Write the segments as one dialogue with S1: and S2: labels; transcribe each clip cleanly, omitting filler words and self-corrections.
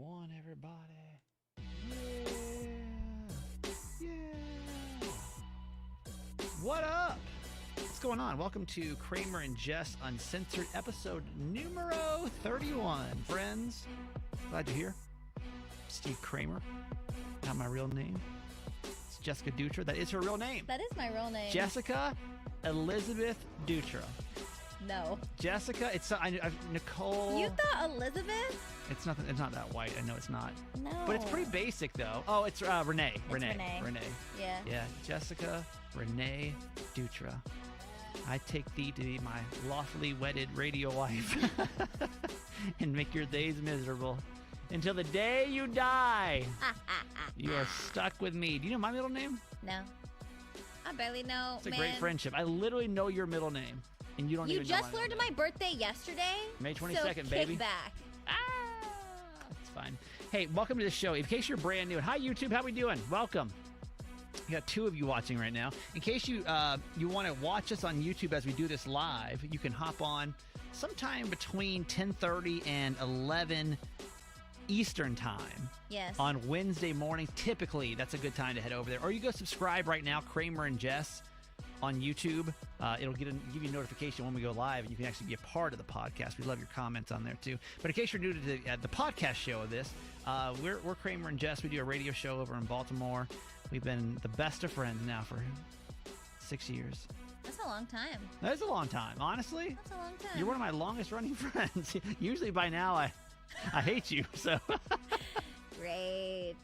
S1: One, everybody. Yeah. What up? What's going on? Welcome to Kramer and Jess Uncensored, episode numero 31. Friends, glad you're here. Steve Kramer, not my real name. It's Jessica Dutra. That is her real name.
S2: That is my real name.
S1: Jessica Elizabeth Dutra.
S2: No.
S1: Jessica, it's Nicole.
S2: You thought Elizabeth?
S1: It's nothing. It's not that white. I know it's not.
S2: No.
S1: But it's pretty basic, though. Oh, it's Renee. Renee.
S2: Yeah.
S1: Yeah. Jessica Renee Dutra. I take thee to be my lawfully wedded radio wife and make your days miserable until the day you die. You are stuck with me. Do you know my middle name?
S2: No. I barely know.
S1: It's a great friendship. I literally know your middle name, and you don't even know.
S2: You just learned my birthday yesterday.
S1: May 22nd,
S2: so
S1: baby.
S2: Kick back.
S1: It's fine. Hey, welcome to the show. In case you're brand new, hi YouTube, how we doing? Welcome. We got two of you watching right now. In case you want to watch us on YouTube as we do this live, you can hop on sometime between 10:30 and 11 Eastern time.
S2: Yes.
S1: On Wednesday morning. Typically, that's a good time to head over there. Or you go subscribe right now, Kramer and Jess on YouTube. It'll give you a notification when we go live, and you can actually be a part of the podcast. We love your comments on there, too. But in case you're new to the podcast show of this, we're Kramer and Jess. We do a radio show over in Baltimore. We've been the best of friends now for 6 years.
S2: That's a long time.
S1: That is a long time, honestly.
S2: That's a long time.
S1: You're one of my longest running friends. Usually by now, I hate you, so.
S2: Great.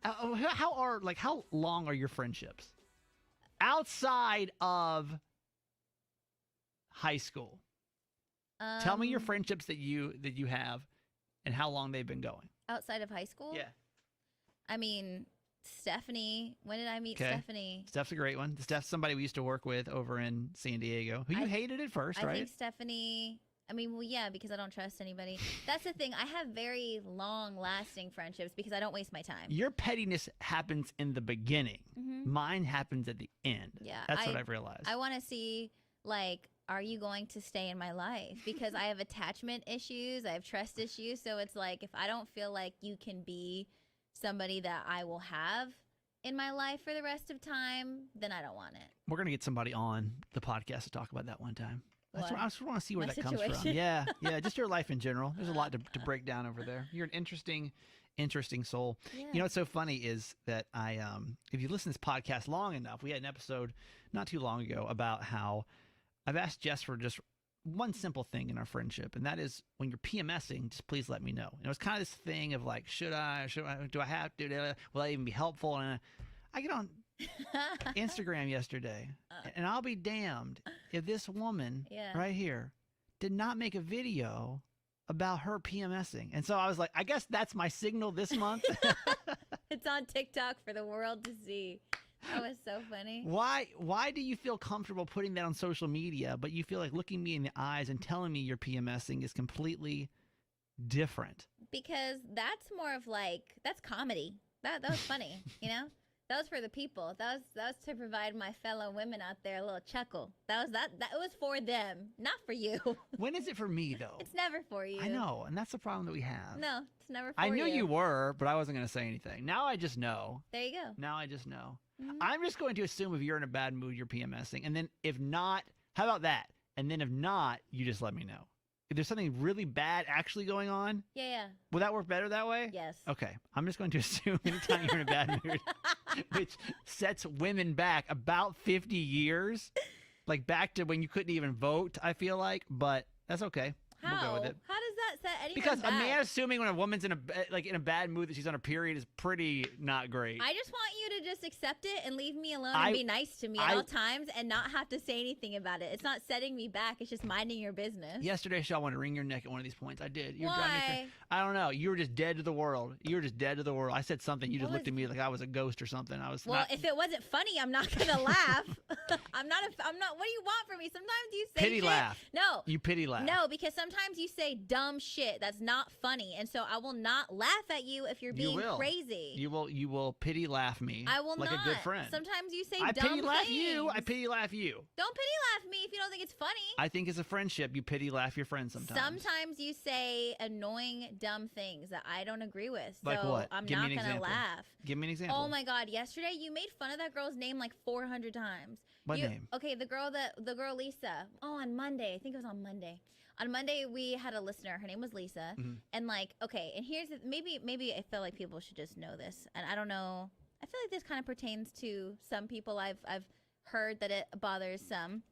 S1: How long are your friendships? Outside of high school. Tell me your friendships that you have and how long they've been going.
S2: Outside of high school?
S1: Yeah.
S2: I mean, Stephanie. When did I meet Stephanie?
S1: Steph's a great one. Steph's somebody we used to work with over in San Diego, who you hated at first, right?
S2: I think Stephanie... I mean, well, yeah, because I don't trust anybody. That's the thing. I have very long-lasting friendships because I don't waste my time.
S1: Your pettiness happens in the beginning. Mm-hmm. Mine happens at the end.
S2: Yeah.
S1: That's what I've realized.
S2: I want to see, like, are you going to stay in my life? Because I have attachment issues. I have trust issues. So it's like, if I don't feel like you can be somebody that I will have in my life for the rest of time, then I don't want it.
S1: We're going to get somebody on the podcast to talk about that one time. I just want to see where that
S2: situation?
S1: comes from. Yeah, just your life in general. There's a lot to break down over there. You're an interesting soul. Yeah. You know what's so funny is that if you listen to this podcast long enough, we had an episode not too long ago about how I've asked Jess for just one simple thing in our friendship, and that is when you're PMSing, just please let me know. And it was kind of this thing of like, should I, do I have to, will that even be helpful? And I get on Instagram yesterday, and I'll be damned if this woman right here did not make a video about her PMSing. And so I was like, I guess that's my signal this month.
S2: It's on TikTok for the world to see. That was so funny.
S1: Why do you feel comfortable putting that on social media, but you feel like looking me in the eyes and telling me you're PMSing is completely different?
S2: Because that's more of like, that's comedy. That was funny, you know? That was for the people. That was to provide my fellow women out there a little chuckle. That was for them, not for you.
S1: When is it for me, though?
S2: It's never for you.
S1: I know, and that's the problem that we have.
S2: No, it's never for you.
S1: I knew you were, but I wasn't going to say anything. Now I just know.
S2: There you go.
S1: Now I just know. Mm-hmm. I'm just going to assume if you're in a bad mood, you're PMSing. And then if not, how about that? And then if not, you just let me know. If there's something really bad actually going on.
S2: Yeah.
S1: Will that work better that way?
S2: Yes.
S1: Okay. I'm just going to assume anytime you're in a bad mood, which sets women back about 50 years, like back to when you couldn't even vote, I feel like, but that's okay.
S2: How?
S1: We'll go with it.
S2: How does that set anyone
S1: Because
S2: back?
S1: a man assuming when a woman's in a bad mood that she's on her period is pretty not great.
S2: I just want you to just accept it and leave me alone and be nice to me at all times and not have to say anything about it. It's not setting me back. It's just minding your business.
S1: Yesterday, I wanted to wring your neck at one of these points. I did. You were
S2: Why?
S1: driving me. I don't know. You were just dead to the world. I said something. You just looked at me like I was a ghost or something.
S2: If it wasn't funny, I'm not gonna laugh. I'm not. What do you want from me? Sometimes you say
S1: pity
S2: shit.
S1: Laugh.
S2: No.
S1: You pity laugh.
S2: No, because sometimes you say dumb shit shit that's not funny. And so I will not laugh at you if you're being crazy.
S1: You will pity laugh me.
S2: I will
S1: like
S2: not.
S1: a good friend.
S2: Sometimes you say
S1: I
S2: dumb
S1: pity laugh
S2: things.
S1: you. I pity laugh you.
S2: Don't pity laugh me if you don't think it's funny.
S1: I think as a friendship, you pity laugh your friends sometimes.
S2: Sometimes you say annoying, dumb things that I don't agree with. So
S1: like what?
S2: I'm
S1: Give
S2: not
S1: me an
S2: going to
S1: example.
S2: laugh.
S1: Give me an example.
S2: Oh my God. Yesterday you made fun of that girl's name like 400 times.
S1: What name?
S2: Okay, the girl Lisa. Oh, on Monday. I think it was on Monday. On Monday we had a listener. Her name was Lisa.
S1: Mm-hmm.
S2: And like, okay, and here's maybe I feel like people should just know this. And I don't know. I feel like this kind of pertains to some people. I've heard that it bothers some.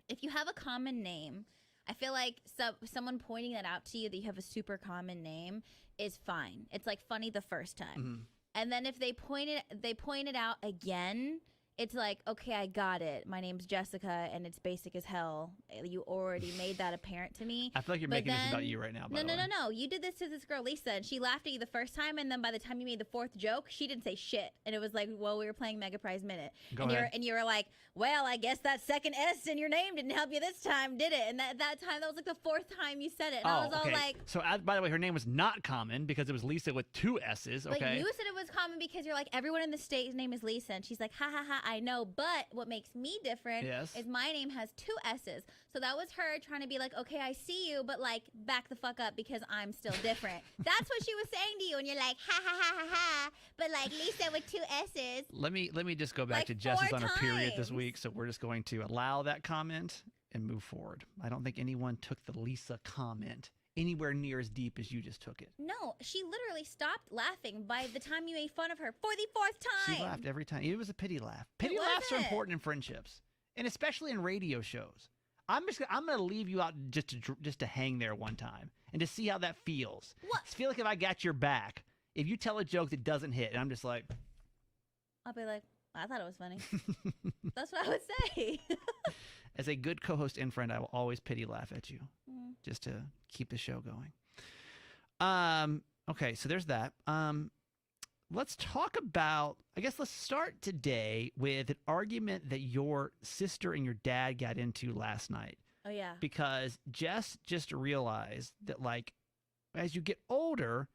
S2: If you have a common name, I feel like someone pointing that out to you that you have a super common name is fine. It's like funny the first time.
S1: Mm-hmm.
S2: And then if they point it out again, it's like, okay, I got it. My name's Jessica, and it's basic as hell. You already made that apparent to me.
S1: I feel like you're making this about you right now.
S2: No. You did this to this girl, Lisa, and she laughed at you the first time, and then by the time you made the fourth joke, she didn't say shit. And it was like, well, we were playing Mega Prize Minute.
S1: Go ahead.
S2: You were like, well, I guess that second S in your name didn't help you this time, did it? And that time, that was like the fourth time you said it. And I was all like...
S1: So, by the way, her name was not common because it was Lisa with 2 S's, okay?
S2: Like, you said it was common because you're like, everyone in the state's name is Lisa. And she's like, ha, ha, ha, I know, but what makes me different is my name has 2 S's. So that was her trying to be like, okay, I see you, but like back the fuck up because I'm still different. That's what she was saying to you, and you're like, ha ha ha ha ha. But like Lisa with 2 S's.
S1: Let me just go back
S2: like
S1: to Jess is on her period this
S2: times.
S1: week, so we're just going to allow that comment and move forward. I don't think anyone took the Lisa comment anywhere near as deep as you just took it.
S2: No, she literally stopped laughing by the time you made fun of her for the 4th time.
S1: She laughed every time. It was a pity laugh. Pity laughs are important in friendships, and especially in radio shows. I'm gonna leave you out just to hang there one time and to see how that feels.
S2: What?
S1: I feel like if I got your back, if you tell a joke that doesn't hit, and I'm just like,
S2: I'll be like, I thought it was funny. That's what I would say.
S1: As a good co-host and friend, I will always pity laugh at you, just to keep the show going. Okay, so there's that. Let's talk about, I guess let's start today with an argument that your sister and your dad got into last night.
S2: Oh, yeah.
S1: Because Jess just realized that, like, as you get older,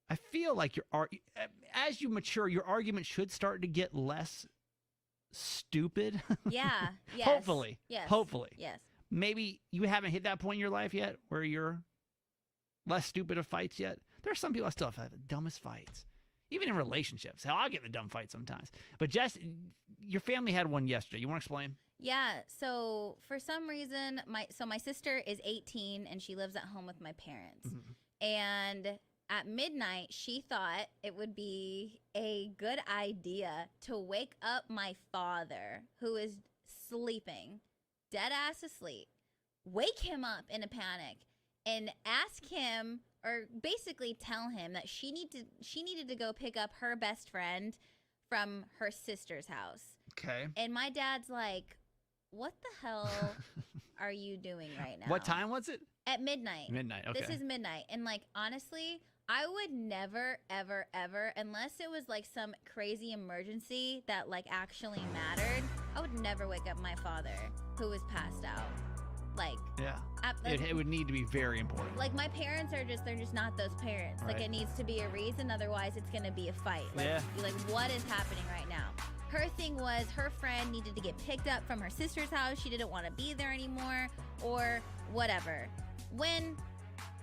S1: I feel like as you mature, your argument should start to get less stupid.
S2: Yeah. Yes.
S1: Hopefully.
S2: Yes.
S1: Hopefully.
S2: Yes.
S1: Maybe you haven't hit that point in your life yet where you're less stupid of fights yet. There are some people that still have the dumbest fights. Even in relationships. Hell, I get the dumb fight sometimes. But Jess, your family had one yesterday. You want to explain?
S2: Yeah. So for some reason, my sister is 18 and she lives at home with my parents. Mm-hmm. And at midnight, she thought it would be a good idea to wake up my father, who is sleeping, dead ass asleep, wake him up in a panic and ask him, or basically tell him that she needed to go pick up her best friend from her sister's house.
S1: Okay.
S2: And my dad's like, what the hell are you doing right now?
S1: What time was it?
S2: At midnight.
S1: Midnight, okay.
S2: This is midnight. And like, honestly, I would never, ever, ever, unless it was like some crazy emergency that like actually mattered, I would never wake up my father who was passed out. Like,
S1: yeah, it would need to be very important.
S2: Like, my parents they're just not those parents.
S1: Right.
S2: Like, it needs to be a reason, otherwise it's gonna be a fight. Like,
S1: yeah.
S2: Like, what is happening right now? Her thing was her friend needed to get picked up from her sister's house. She didn't want to be there anymore, or whatever. When,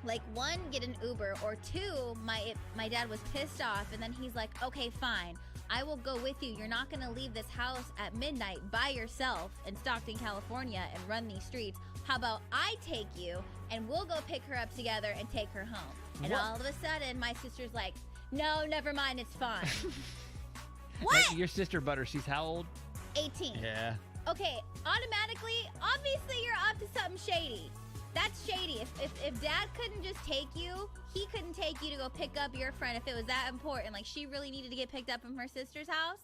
S2: like, 1, get an Uber, or 2, my dad was pissed off, and then he's like, okay, fine. I will go with you. You're not going to leave this house at midnight by yourself in Stockton, California and run these streets. How about I take you and we'll go pick her up together and take her home? And all of a sudden, my sister's like, no, never mind. It's fine. What?
S1: Your sister Butter, she's how old?
S2: 18.
S1: Yeah.
S2: Okay, automatically, obviously you're up to something shady. That's shady. If dad couldn't just take you, he couldn't take you to go pick up your friend if it was that important. Like, she really needed to get picked up from her sister's house.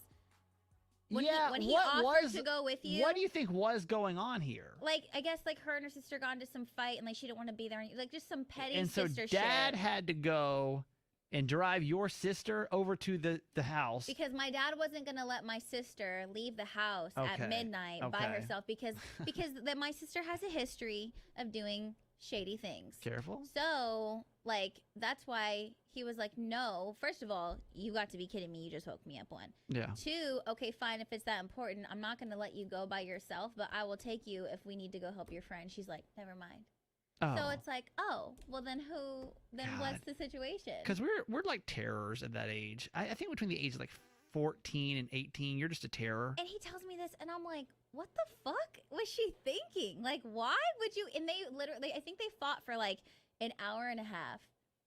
S2: When he offered to go with you.
S1: What do you think was going on here?
S2: Like, I guess like her and her sister got into some fight and like she didn't want to be there. Like, just some petty
S1: and
S2: sister
S1: so
S2: shit.
S1: Dad had to go and drive your sister over to the house.
S2: Because my dad wasn't going to let my sister leave the house at midnight by herself because my sister has a history of doing shady things.
S1: Careful.
S2: So like, that's why he was like, no, first of all, you got to be kidding me. You just woke me up, one.
S1: Yeah.
S2: Two, okay, fine. If it's that important, I'm not going to let you go by yourself, but I will take you if we need to go help your friend. She's like, never mind.
S1: Oh.
S2: So it's like, oh, well, then what's the situation?
S1: Because we're like terrors at that age. I think between the ages of like 14 and 18, you're just a terror.
S2: And he tells me this, and I'm like, what the fuck was she thinking? Like, why would you? And they literally, I think they fought for like an hour and a half.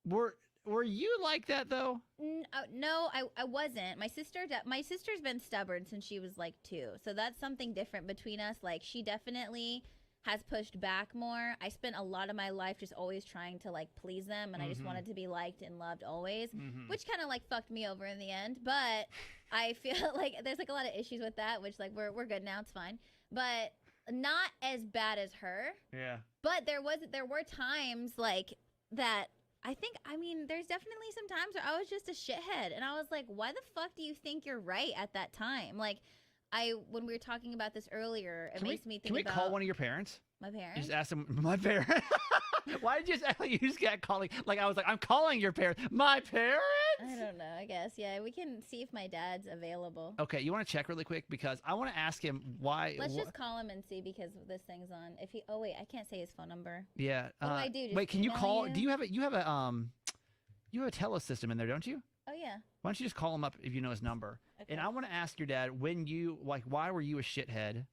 S1: Were you like that though?
S2: No, I wasn't. My sister's been stubborn since she was like 2, so that's something different between us. Like, she definitely has pushed back more. I spent a lot of my life just always trying to like please them, and I just wanted to be liked and loved always, which kind of like fucked me over in the end. But I feel like there's like a lot of issues with that, which like we're good now, it's fine, but not as bad as her.
S1: Yeah.
S2: But there were times like that. I mean, there's definitely some times where I was just a shithead, and I was like, why the fuck do you think you're right at that time? Like, when we were talking about this earlier, it makes me think about...
S1: Can we call one of your parents?
S2: My parents?
S1: You just ask them, my parents? Why did you just act like you just got calling? Like, I was like, I'm calling your parents. My parents?
S2: I don't know, I guess. Yeah, we can see if my dad's available.
S1: Okay, you want to check really quick? Because I want to ask him why...
S2: Let's just call him and see, because this thing's on. If he... Oh, wait, I can't say his phone number.
S1: Yeah.
S2: What do I do? Just
S1: wait, can you call...
S2: you?
S1: Do you have a tele system in there, don't you?
S2: Oh, yeah.
S1: Why don't you just call him up if you know his number? Okay. And I want to ask your dad, why were you a shithead?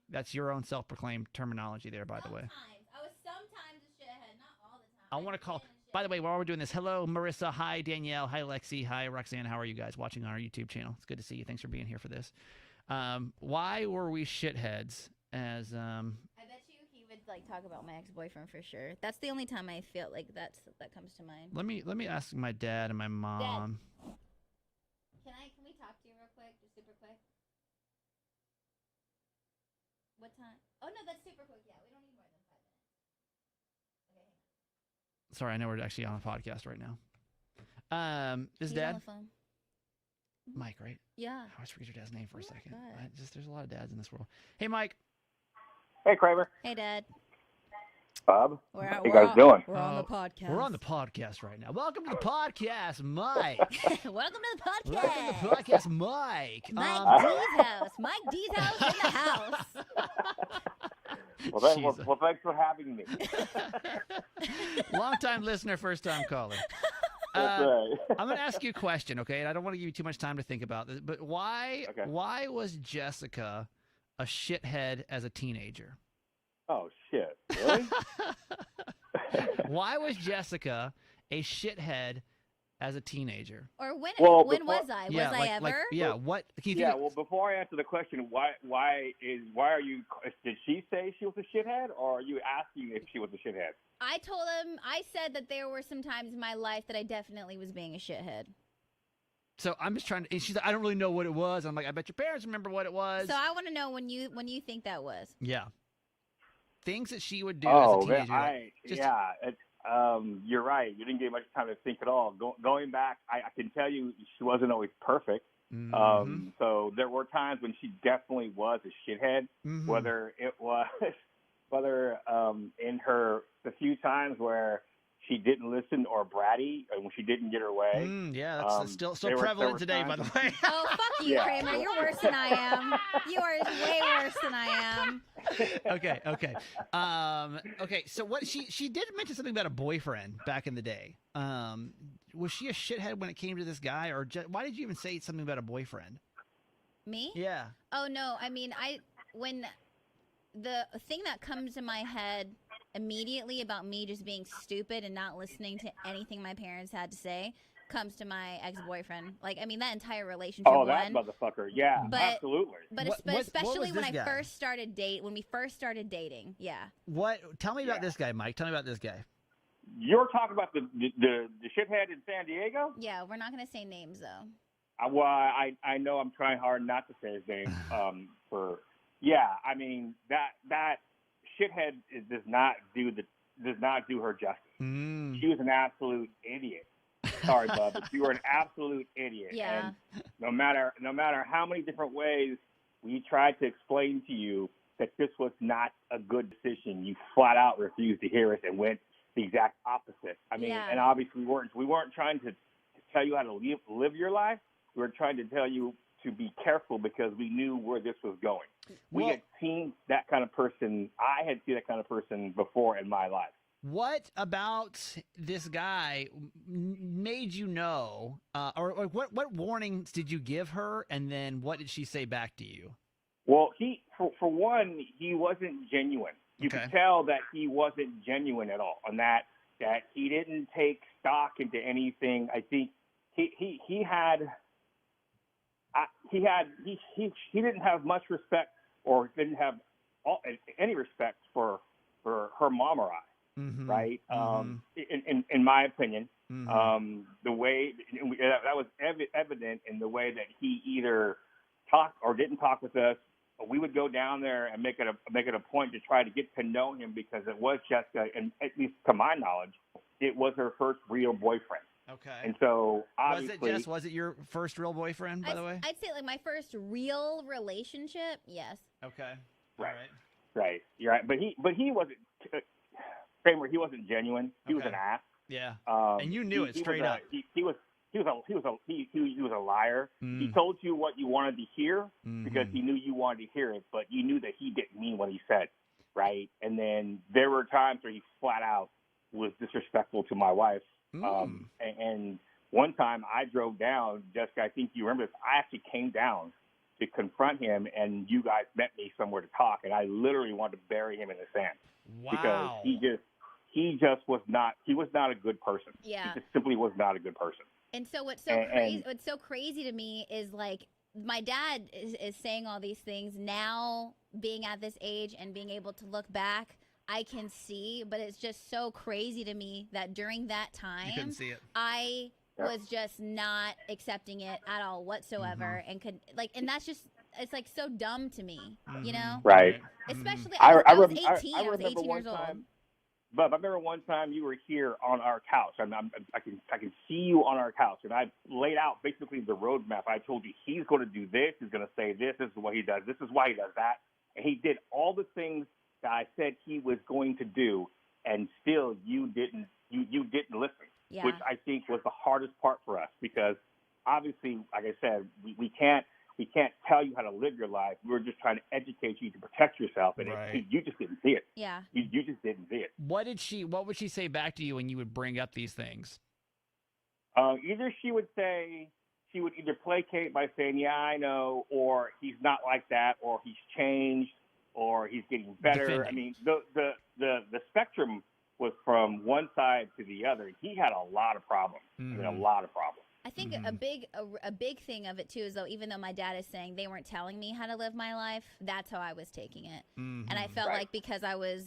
S1: That's your own self-proclaimed terminology there, by the way.
S2: I was sometimes a shithead, not all the time.
S1: I want to call... By the way, while we're doing this, hello, Marissa. Hi, Danielle. Hi, Lexi. Hi, Roxanne. How are you guys watching on our YouTube channel? It's good to see you. Thanks for being here for this. Why were we shitheads as...
S2: I bet you he would, like, talk about my ex-boyfriend for sure. That's the only time I feel like that comes to mind.
S1: Let me ask my dad and my mom.
S2: Dad. Can we talk to you real quick? Just super quick? What time? Oh, no, that's super quick. Yeah, we don't need more than 5 minutes. Okay, hang on.
S1: Sorry, I know we're actually on a podcast right now. Is
S2: He's
S1: Dad?
S2: on the phone.
S1: Mike, right?
S2: Yeah.
S1: I always forget your dad's name for a second.
S2: God.
S1: There's a lot of dads in this world. Hey, Mike.
S3: Hey, Kramer.
S2: Hey, Dad.
S3: Bob. How you guys doing?
S2: We're on the podcast.
S1: We're on the podcast right now. Welcome to the podcast, Mike.
S2: Welcome to the podcast.
S1: Welcome to the podcast, Mike.
S2: Mike D's house. Mike D's house in the house.
S3: Well, thanks for having me.
S1: Long-time listener, first-time caller.
S3: That's right.
S1: I'm going to ask you a question, okay? And I don't want to give you too much time to think about this, but why was Jessica a shithead as a teenager?
S3: Oh, shit. Really?
S1: Why was Jessica a shithead as a teenager?
S2: Or when
S3: before,
S2: was I?
S1: Yeah,
S2: was I ever?
S1: What?
S3: Well, before I answer the question, why are you? Did she say she was a shithead, or are you asking if she was a shithead?
S2: I told him. I said that there were some times in my life that I definitely was being a shithead.
S1: So I'm just trying to. And she's like, I don't really know what it was. I'm like, I bet your parents remember what it was.
S2: So I want to know when you think that was.
S1: Yeah. Things that she would do as a teenager.
S3: You're right. You didn't get much time to think at all. Going back, I can tell you she wasn't always perfect.
S1: Mm-hmm.
S3: So there were times when she definitely was a shithead, whether it was, in the few times where she didn't listen or bratty, and when she didn't get her way.
S1: Yeah, that's still prevalent today, by the way.
S2: Oh, fuck you, Kramer. You're worse than I am. You are way worse than I am.
S1: Okay. Okay. So what she did mention something about a boyfriend back in the day. Was she a shithead when it came to this guy, or why did you even say something about a boyfriend?
S2: Me?
S1: Yeah.
S2: Oh no. I mean, when the thing that comes to my head immediately about me just being stupid and not listening to anything my parents had to say comes to my ex-boyfriend. Like, I mean, that entire relationship.
S3: Oh, that motherfucker. Yeah, absolutely.
S2: But especially when we first started dating. Yeah.
S1: Tell me about this guy, Mike. Tell me about this guy.
S3: You're talking about the shithead in San Diego?
S2: Yeah, we're not going to say names though.
S3: Well, I know I'm trying hard not to say his name. I mean that shithead does not do her justice. She was an absolute idiot. Sorry, bub, but you were an absolute idiot.
S2: Yeah.
S3: And no matter how many different ways we tried to explain to you that this was not a good decision, you flat out refused to hear us and went the exact opposite. I mean, and obviously we weren't trying to tell you how to live your life. We were trying to tell you to be careful because we knew where this was going. We had seen that kind of person. I had seen that kind of person before in my life.
S1: What about this guy made you know, or what warnings did you give her, and then what did she say back to you?
S3: Well, for one, he wasn't genuine. You could tell that he wasn't genuine at all, and that he didn't take stock into anything. I think he didn't have much respect, or didn't have any respect for her mom or I. Mm-hmm. Right. In my opinion, the way that was evident in the way that he either talked or didn't talk with us. We would go down there and make it a point to try to get to know him, because it was Jessica, and at least to my knowledge, it was her first real boyfriend.
S1: Okay.
S3: And so obviously,
S1: was it, Jess? Was it your first real boyfriend, by the way?
S2: I'd say like my first real relationship. Yes.
S1: Okay.
S3: Right. Right. You're right. But he wasn't. Kramer, he wasn't genuine. He was an ass.
S1: Yeah. And you knew it straight up.
S3: He was a liar. Mm. He told you what you wanted to hear because he knew you wanted to hear it, but you knew that he didn't mean what he said, right? And then there were times where he flat out was disrespectful to my wife. And one time I drove down, Jessica, I think you remember this, I actually came down to confront him, and you guys met me somewhere to talk, and I literally wanted to bury him in the sand.
S1: Wow.
S3: Because he just was not a good person.
S2: Yeah.
S3: He just simply was not a good person.
S2: And so what's so crazy to me is, like, my dad is saying all these things now, being at this age and being able to look back, I can see, but it's just so crazy to me that during that time,
S1: you couldn't see it.
S2: I was just not accepting it at all whatsoever, and that's just, it's like so dumb to me, you know?
S3: Right.
S2: Especially, I was 18. I was 18 years old.
S3: But I remember one time you were here on our couch. I can see you on our couch, and I laid out basically the roadmap. I told you he's going to do this, he's going to say this is what he does, this is why he does that, and he did all the things that I said he was going to do, and still you didn't listen. Yeah. Which I think was the hardest part for us, because obviously, like I said, we can't tell you how to live your life. We're just trying to educate you to protect yourself, and you just didn't see it.
S2: Yeah,
S3: you just didn't see it.
S1: What would she say back to you when you would bring up these things?
S3: Either she would either placate by saying, "Yeah, I know," or "He's not like that," or "He's changed," or "He's getting better." Defending. I mean, the spectrum was from one side to the other. He had a lot of problems. I mean, a lot of problems.
S2: I think a big thing of it too is, though, even though my dad is saying they weren't telling me how to live my life, that's how I was taking it. And I felt like because I was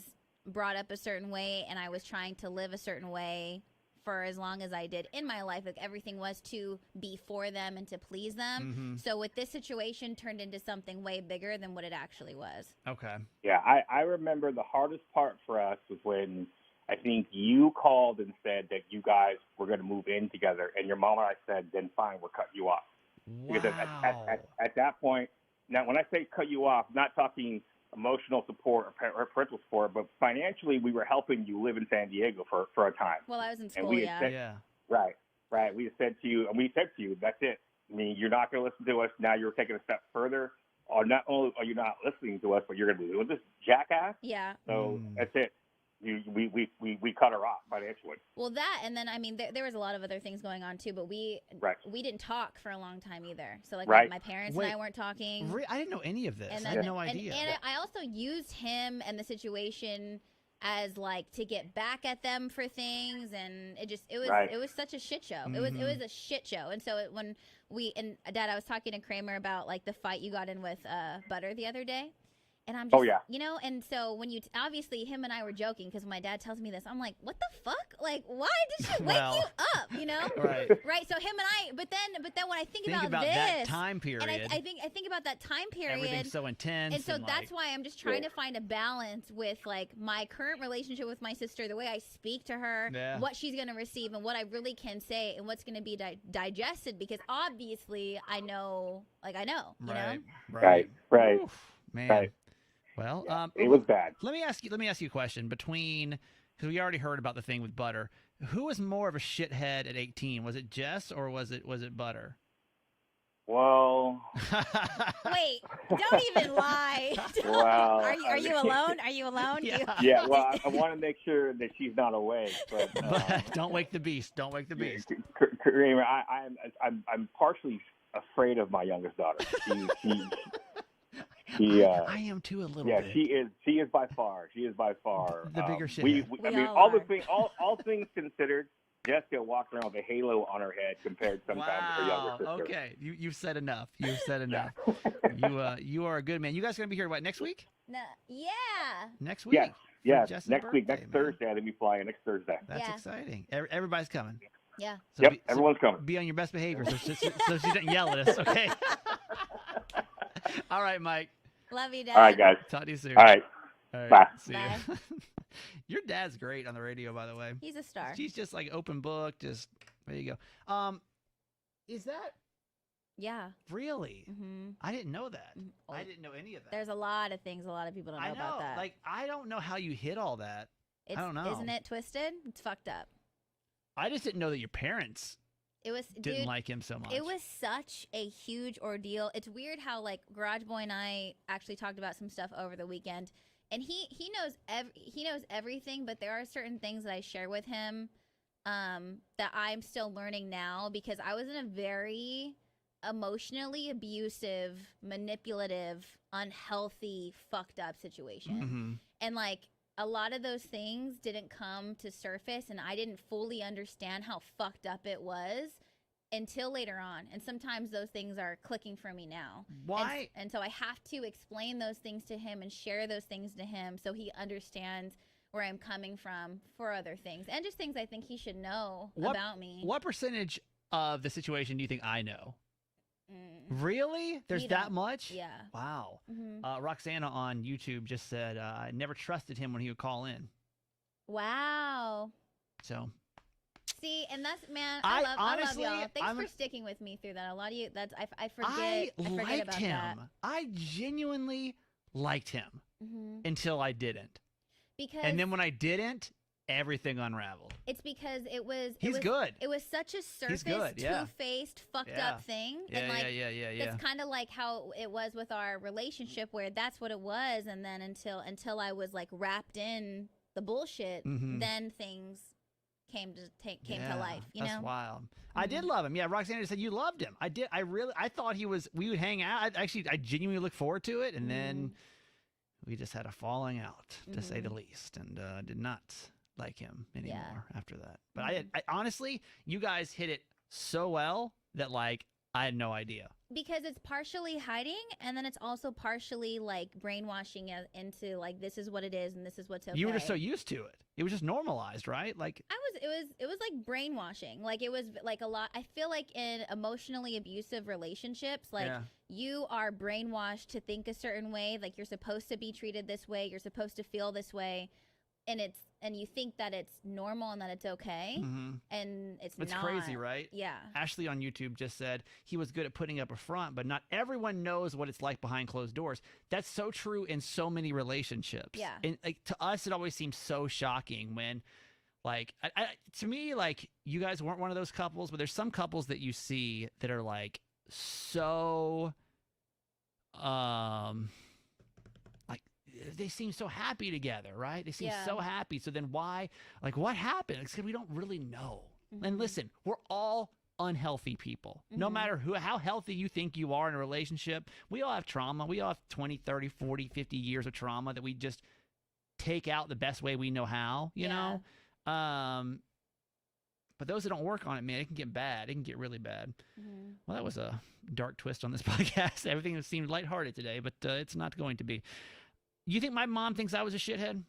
S2: brought up a certain way and I was trying to live a certain way for as long as I did in my life, like everything was to be for them and to please them. So with this situation turned into something way bigger than what it actually was.
S1: Okay.
S3: Yeah, I remember the hardest part for us was when I think you called and said that you guys were going to move in together, and your mom and I said, then fine, we'll cut you off.
S1: Wow.
S3: Because at that point, now when I say cut you off, I'm not talking emotional support or parental support, but financially we were helping you live in San Diego for a time.
S2: Well, I was in school,
S3: and we had said, Right. We said to you, that's it. I mean, you're not going to listen to us. Now you're taking a step further. Or not only are you not listening to us, but you're going to be doing this jackass.
S2: Yeah.
S3: So that's it. We cut her off financially.
S2: Well, that, and then I mean, there was a lot of other things going on too, but we didn't talk for a long time either. So like my parents and I weren't talking.
S1: I didn't know any of this. I had no idea.
S2: And I also used him and the situation as like to get back at them for things, and it was such a shit show. It was a shit show. And so when Dad, I was talking to Kramer about like the fight you got in with Butter the other day. And I'm just, you know, and so when obviously him and I were joking, because when my dad tells me this, I'm like, what the fuck? Like, why did she wake you up? You know?
S1: Right.
S2: So him and I, but then when I think about this,
S1: that time period,
S2: and I think about that time period,
S1: everything's so intense.
S2: And so that's why I'm just trying to find a balance with like my current relationship with my sister, the way I speak to her, what she's going to receive, and what I really can say, and what's going to be digested, because obviously I know, you know?
S3: Right.
S1: Oof, man.
S3: Right.
S1: Well,
S3: it was bad.
S1: Let me ask you a question. Between because we already heard about the thing with Butter. Who was more of a shithead at 18? Was it Jess or was it Butter?
S3: Well,
S2: Wait, don't even lie.
S3: Well,
S2: are you alone? Are you alone?
S1: Yeah.
S3: Well, I want to make sure that she's not awake, but
S1: don't wake the beast. Don't wake the beast.
S3: Kramer, I'm partially afraid of my youngest daughter.
S1: I am too a little bit.
S3: Yeah, she is by far
S1: the bigger shit.
S3: I mean, all things considered, Jessica walked around with a halo on her head compared sometimes to her younger sister.
S1: Okay, you've said enough. You've said enough. You are a good man. You guys gonna be here next week?
S2: No, yeah.
S1: Next week.
S3: Yes. Next week, next Thursday. I think we fly in next Thursday.
S1: That's exciting. Everybody's coming.
S2: Yeah.
S1: So
S3: everyone's coming.
S1: Be on your best behavior so she doesn't yell at us. Okay. All right, Mike.
S2: Love you, Dad.
S3: All right, guys.
S1: Talk to you soon.
S3: All right. Bye.
S1: See you. Your dad's great on the radio, by the way.
S2: He's a star.
S1: She's just like open book. Just there you go. Is that?
S2: Yeah.
S1: Really?
S2: Mm-hmm.
S1: I didn't know that.
S2: Oh.
S1: I didn't know any of that.
S2: There's a lot of things a lot of people don't know about that.
S1: Like, I don't know how you hit all that. I don't know.
S2: Isn't it twisted? It's fucked up.
S1: I just didn't know that your parents didn't like him so much.
S2: It was such a huge ordeal. It's weird how like Garage Boy and I actually talked about some stuff over the weekend, and he knows everything, but there are certain things that I share with him that I'm still learning now because I was in a very emotionally abusive, manipulative, unhealthy, fucked up situation.
S1: Mm-hmm.
S2: And like a lot of those things didn't come to surface and I didn't fully understand how fucked up it was until later on. And sometimes those things are clicking for me now.
S1: Why?
S2: And so I have to explain those things to him and share those things to him so he understands where I'm coming from for other things and just things I think he should know about me.
S1: What percentage of the situation do you think I know? Really? There's that much?
S2: Yeah.
S1: Wow.
S2: Mm-hmm.
S1: Roxana on YouTube just said, I never trusted him when he would call in.
S2: Wow.
S1: So.
S2: See, and that's, man, I love y'all. Thanks for sticking with me through that. A lot of you, I forget about
S1: him.
S2: that.
S1: I genuinely liked him until I didn't. And then when I didn't, everything unraveled.
S2: It's because
S1: he's good.
S2: It was such a surface, two-faced, fucked up thing.
S1: Yeah.
S2: It's kind of like how it was with our relationship, where that's what it was, and then until I was like wrapped in the bullshit, then things came to life.
S1: That's wild. I did love him. Yeah, Roxanne said you loved him. I did. I thought we would hang out. I genuinely look forward to it, and then we just had a falling out, to say the least, and did not like him anymore after that. But I honestly, you guys hit it so well that like I had no idea.
S2: Because it's partially hiding, and then it's also partially like brainwashing into like this is what it is and this is what's okay.
S1: You were just so used to it. It was just normalized, right? Like
S2: it was like brainwashing. Like it was like a lot. I feel like in emotionally abusive relationships, like you are brainwashed to think a certain way. Like you're supposed to be treated this way. You're supposed to feel this way. And you think that it's normal and that it's okay, and it's not.
S1: It's crazy, right?
S2: Yeah.
S1: Ashley on YouTube just said he was good at putting up a front, but not everyone knows what it's like behind closed doors. That's so true in so many relationships.
S2: Yeah.
S1: And like to us, it always seems so shocking when, like, to me, like you guys weren't one of those couples, but there's some couples that you see that are like so, they seem so happy together, right? They seem so happy. So then why, like, what happened? It's because we don't really know. And listen, we're all unhealthy people. No matter how healthy you think you are in a relationship, we all have trauma. We all have 20, 30, 40, 50 years of trauma that we just take out the best way we know how, you know? But those that don't work on it, man, it can get bad. It can get really bad. Well, that was a dark twist on this podcast. Everything seemed lighthearted today, but it's not going to be. You think my mom thinks I was a shithead?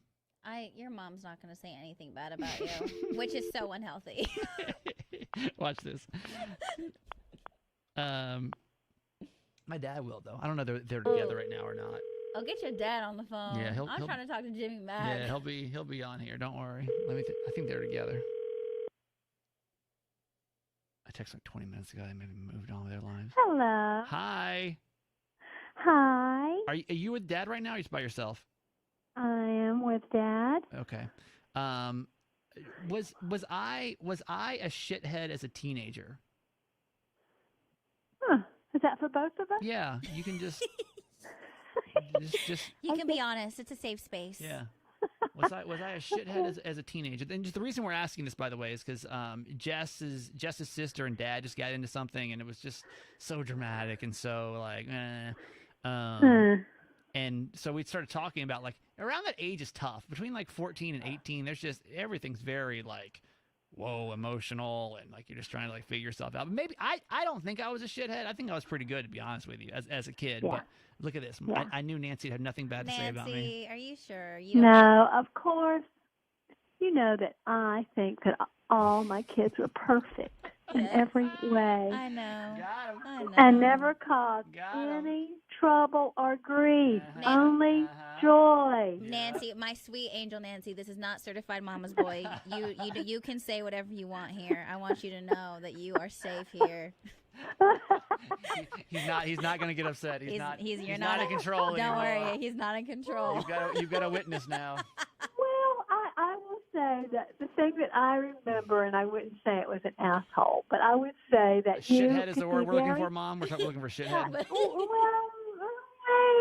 S2: Your mom's not going to say anything bad about you, which is so unhealthy.
S1: Watch this. My dad will, though. I don't know if they're together right now or not.
S2: I'll get your dad on the phone.
S1: Yeah,
S2: I'm trying to talk to Jimmy Mack.
S1: Yeah, he'll be on here. Don't worry. I think they're together. I texted like 20 minutes ago. They maybe moved on with their lives.
S4: Hello.
S1: Hi.
S4: Hi.
S1: Are you with Dad right now, or are you just by yourself?
S4: I am with Dad.
S1: Okay. Um, was I a shithead as a teenager?
S4: Huh. Is that for both of us?
S1: Yeah, you can just
S2: You can be honest. It's a safe space.
S1: yeah. Was I a shithead as a teenager? And just the reason we're asking this, by the way, is because Jess's sister and dad just got into something, and it was just so dramatic and so like, and so we started talking about like around that age is tough. Between like 14 and 18, there's just everything's very like, whoa, emotional, and like you're just trying to like figure yourself out. But maybe I don't think I was a shithead. I think I was pretty good, to be honest with you, as a kid.
S4: Yeah.
S1: But look at this.
S4: Yeah.
S1: I knew Nancy had nothing bad to say about me.
S2: Nancy, are you sure? You don't
S4: No, of course. You know that I think that all my kids were perfect in every way.
S2: I know.
S1: Got him.
S2: I know.
S4: And never caused
S1: Got 'em.
S4: any trouble or grief,
S1: Uh-huh.
S4: only joy.
S2: Nancy, my sweet angel Nancy, this is not certified mama's boy. You can say whatever you want here. I want you to know that you are safe here.
S1: He's not going to get upset. He's not in
S2: Don't
S1: control anymore.
S2: worry, he's not in control.
S1: You've got a witness now.
S4: Well, I will say that the thing that I remember, and I wouldn't say it was an asshole, but I would say that
S1: Shithead is
S4: could
S1: the word
S4: be
S1: we're looking
S4: very-
S1: for, Mom. We're looking for shithead.
S4: Well,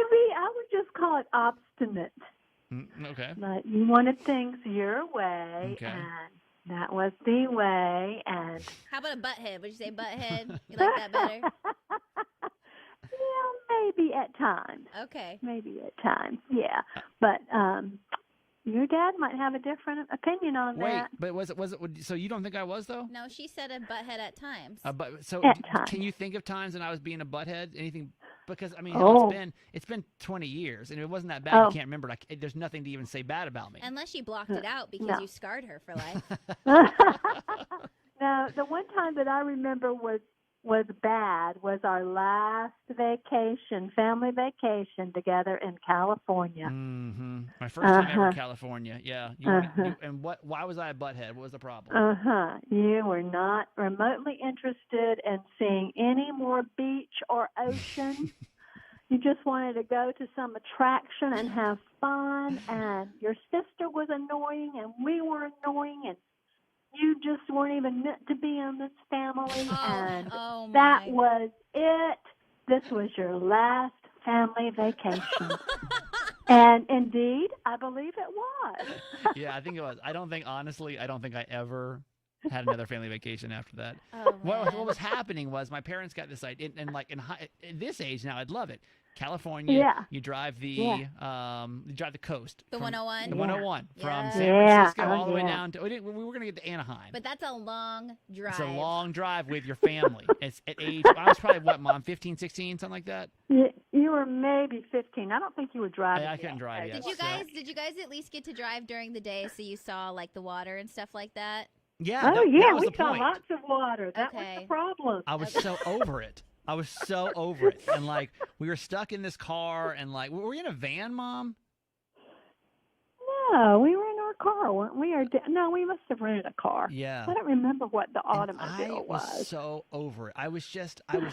S4: maybe I would just call it obstinate.
S1: Okay.
S4: But you wanted things your way,
S1: Okay.
S4: and that was the way, and
S2: How about a butthead? Would you say butthead? You like that better?
S4: yeah, maybe at times.
S2: Okay.
S4: Maybe at times, yeah. But your dad might have a different opinion on
S1: Wait,
S4: that.
S1: but was it? So you don't think I was though?
S2: No, she said a butthead at times.
S1: But so
S4: At times.
S1: can you think of times when I was being a butthead? Anything? Because I mean,
S4: Oh.
S1: it's been 20 years, and it wasn't that bad.
S4: Oh.
S1: You can't remember. Like, there's nothing to even say bad about me.
S2: Unless you blocked it out because
S4: No.
S2: you scarred her for life.
S4: No, the one time that I remember was bad was our last vacation, family vacation together in California.
S1: Mm-hmm. My first time ever in
S4: Uh-huh.
S1: California. Yeah. And what? Why was I a butthead? What was the problem?
S4: You were not remotely interested in seeing any more beach or ocean. You just wanted to go to some attraction and have fun, and your sister was annoying, and we were annoying, and you just weren't even meant to be in this family, and
S2: Oh my.
S4: that was it. This was your last family vacation. And indeed, I believe it was.
S1: Yeah, I think it was. I don't think I ever had another family vacation after that.
S2: Oh,
S1: What
S2: man.
S1: was happening was my parents got this idea, and like in this age now, I'd love it. California,
S4: Yeah.
S1: you drive the coast.
S2: The
S1: from-
S2: 101?
S1: The 101 from
S2: Yeah.
S1: San
S4: Yeah.
S1: Francisco all the way
S4: Yeah.
S1: down to. We were gonna get to Anaheim.
S2: But that's a long drive.
S1: It's a long drive with your family. It's at age. I was probably what, Mom, 15, 16, something like that.
S4: You were maybe 15. I don't think you were driving.
S1: I couldn't drive yet.
S2: Did you guys at least get to drive during the day so you saw like the water and stuff like that?
S1: Yeah.
S4: Oh,
S1: that
S4: yeah,
S1: was
S4: we
S1: the
S4: saw
S1: point.
S4: lots of water. That was
S2: Okay.
S4: the problem.
S1: I was so over it. And like we were stuck in this car, and like were we in a van, Mom?
S4: No, we were in our car, weren't we? No, we must have rented a car.
S1: Yeah.
S4: I don't remember what the
S1: And
S4: automobile
S1: I was so over it. I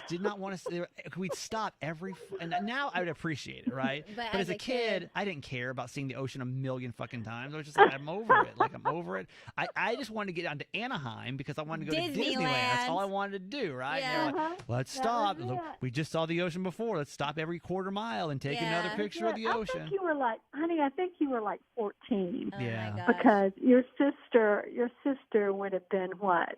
S1: did not want to. We'd stop and now I would appreciate it, right?
S2: But
S1: as
S2: as
S1: a
S2: a
S1: kid,
S2: kid-
S1: I didn't care about seeing the ocean a million fucking times. I was just like, I'm over it. Like I'm over it. I just wanted to get down to Anaheim because I wanted to go to Disneyland. That's all I wanted to do, right?
S2: Yeah.
S1: And they were like, let's
S4: That
S1: stop.
S4: was
S1: Look,
S4: it.
S1: we just saw the ocean before. Let's stop every quarter mile and take
S2: Yeah.
S1: another picture of the
S4: I
S1: ocean.
S4: think you were like, honey, I think you were like 14.
S2: Oh
S1: Yeah.
S2: my gosh.
S4: Because your sister would have been what?